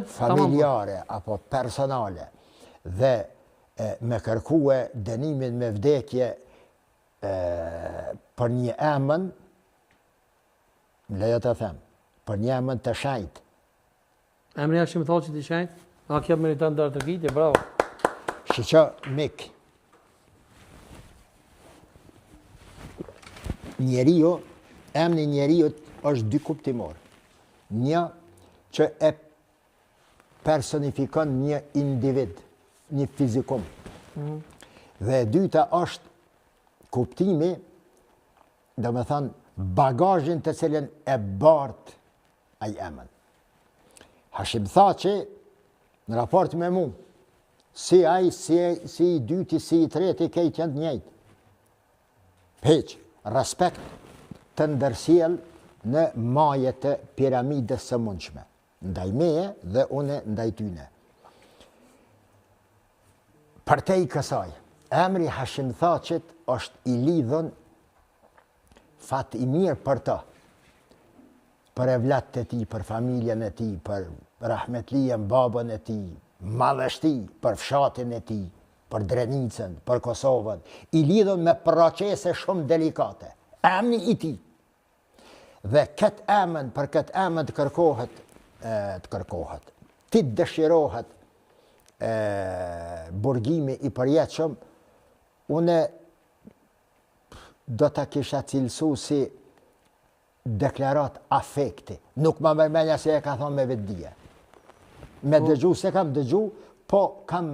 familjare apo personale dhe me kërkue dënimin me vdekje për një emën, lejo të them, për një emën të shenjtë. Emri Hashim Thaçit i shenjtë? A kjo meriton ndër të kitje, bravo. Shiqo, mik, njeriu, emri njeriut është dy kuptimor. Një që e personifikon një individ, një fizikum. Dhe e dyta është kuptimi, do me thënë, bagazhin të cilën e bartë ai emën. Hashim Thaçi, në raport me mu, si ai, si i dyti, si i treti, kejt janë të njëjtë. Heq, respekt të ndërsjell në maje të piramidës së mundshme. Ndaj meje dhe une ndaj tyne. Për te i kësaj, emri Hashim Thaçit është i lidhën fat i mirë për ta. Për evlat e ti, për familjen e ti, për rahmetlien babën e ti, madhështi, për fshatin e ti, për Drenicën, për Kosovën. I lidhën me procese shumë delikate. Emri i ti. Dhe këtë emën, për këtë emën të kërkohet, ti të dëshirohet burgimi i përjetshëm, une do të kisha cilësu si deklarat afekti. Nuk ma mërmenja se e ka thonë me vetëdije. Me dëgju, se kam dëgju, po kam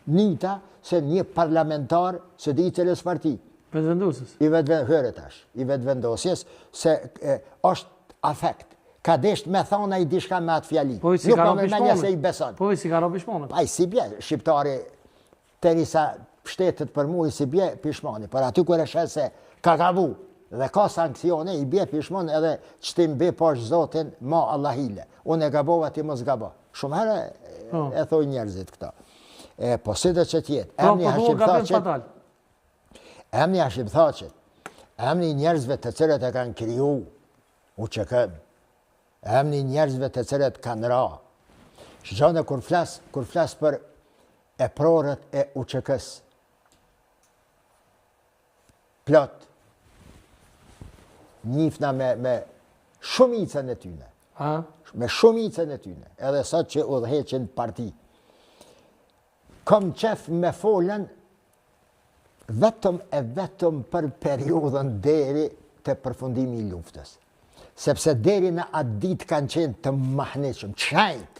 njëta se një parlamentar së di cilës parti. Vetëvendosës? I vetëvendosjes, se është afekt. Ka desht me thona i dishka me atë fjali. Nuk ma mërmenja se i beson. Po i si ka ro pishmonët? Pa i si bje, shqiptari, terisa shtetet për mu i si bje pishmoni. Për aty kër e shet se ka gabu dhe ka sankcione, i bje pishmon edhe që ti mbi pash zotin ma Allahile. Unë e gabova ti mos gabo. Shumë herë e thoi njerëzit këta. Po si dhe që tjetë, emni Hashim Thaçit, emni njerëzve të cilët e kanë kriju u që kënë, emni njerëzve të cilët kanë ra. Shgjone kur flas për e prorët e uqëkës, plot, njifna me shumicën e tyne. Me shumicën e tyne, edhe sot që udheqin parti. Kom qef me folën vetëm për periudhën deri të përfundimi i luftës. Sepse deri në atë ditë kanë qenë të mahniqëm, të shenjtë,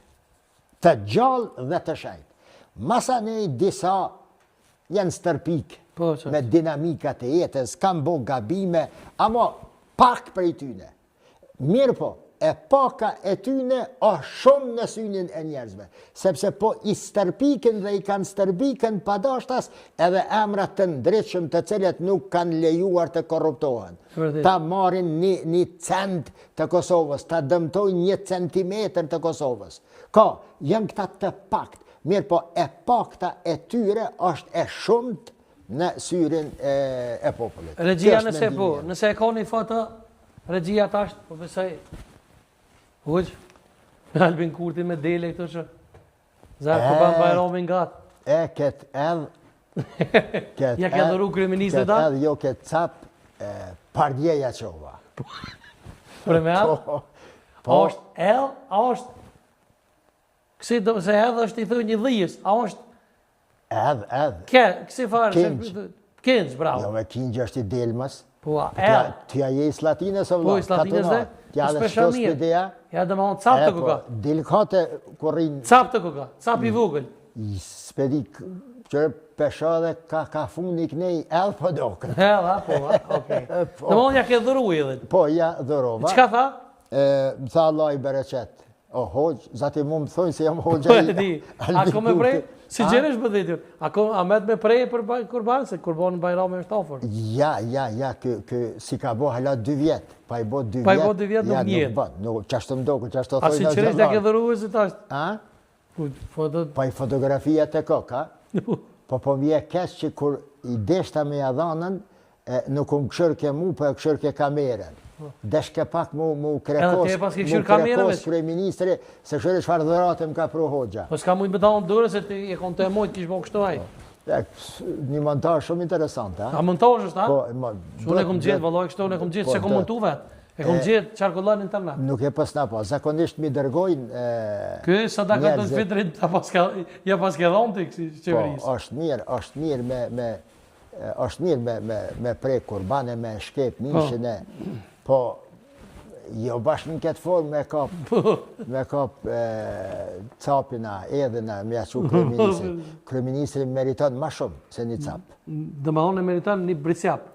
të gjallë dhe të shenjtë. Masa ne disa janë stërpik me dinamikat e jetës, kanë bo gabime, ama pak për i tyne. Mirë po, e paka e tyne është shumë në synin e njerëzve. Sepse po i stërpiken dhe i kanë stërpiken padashtas edhe emrat të ndryshëm të cilët nuk kanë lejuar të korruptohen. Ta marrin një cent të Kosovës, ta dëmtojnë 1 centimetër të Kosovës. Ka, janë këta të pakt. Mirë po, e pakta e tyre është e shumët në syrin e popullit. Regjia nëse e ka një foto, regjia tash, po besoj, Hoq, Albin Kurti me dele këto që Zarë Kurban Bajramin gatë. Këtë edhe... Ja ke dhëru kryeministët da? Këtë edhe jo këtë cap pardjeja qova. Pre me edhe? A është edhe? A është... Kësi do se edhe është i thë një dhijës, a është... Edhe. Kësi farë... Kinç, bravo. Jo me Kinç është i delmës. Po, edhe. Tja je i Slatinës o vla. Po, i Slatinës dhe? Tja dhe shtos për ideja. Ja dhe ma onë cap të kuka. Delikate kërrin... Cap të kuka, cap i vogël. I spedi qërë pesha dhe ka fund i knej edhe po dokën. Edhe, po, okej. Dhe ma onë ja ke dhëru i dhe. Po, ja dhërova. Qka tha? Më tha Allah i bereqet. O, hoq, zati mu më thojnë se jam hoqja i... Ako me prej? Si gjenesh bëdhitjur? A met me prej për Kurban, se Kurban Bajrami është afor? Ja, kë si ka bo halat 2 vjetë. Pa i bo 2 vjetë. Pa i bo 2 vjetë nuk njëtë. Nuk qashtë më doku, qashtë të thojnë... A si qërish të ke dhëru e si tashtë? A? Pa i fotografia të koka. Po vje kesë që kur i deshta me jadhanën, nuk unë këshër ke mu, po e këshër ke kamerën. Deshke pak mu Edhe te pas ke këshirë kamerën veç. kryeministri, se këshire çfarë dhurate më ka pru Hoxha. Po s'ka mujtë me dalë në dorë se ti e kon të mojtë kish bo kështu aj. Një montazh shumë interesant, ha? A montazh është, ha? Po, Unë e kom gjetë, vallaj kështu, unë e kom gjetë, se kom montu vetë. E kom gjetë qarkullar në internet. Nuk e pasna po, zakonisht mi dërgojnë Ky sadaka të fitrit ja pas ke dhonë të qeverisë. Po, është mirë me prej kurbane, me shkep mishin e, po, jo bashkë në këtë formë me kap capina, edhina, me jaqu kryeministri. Kryeministri meriton ma shumë se një cap. Dhe ma onë e meriton një britsjap.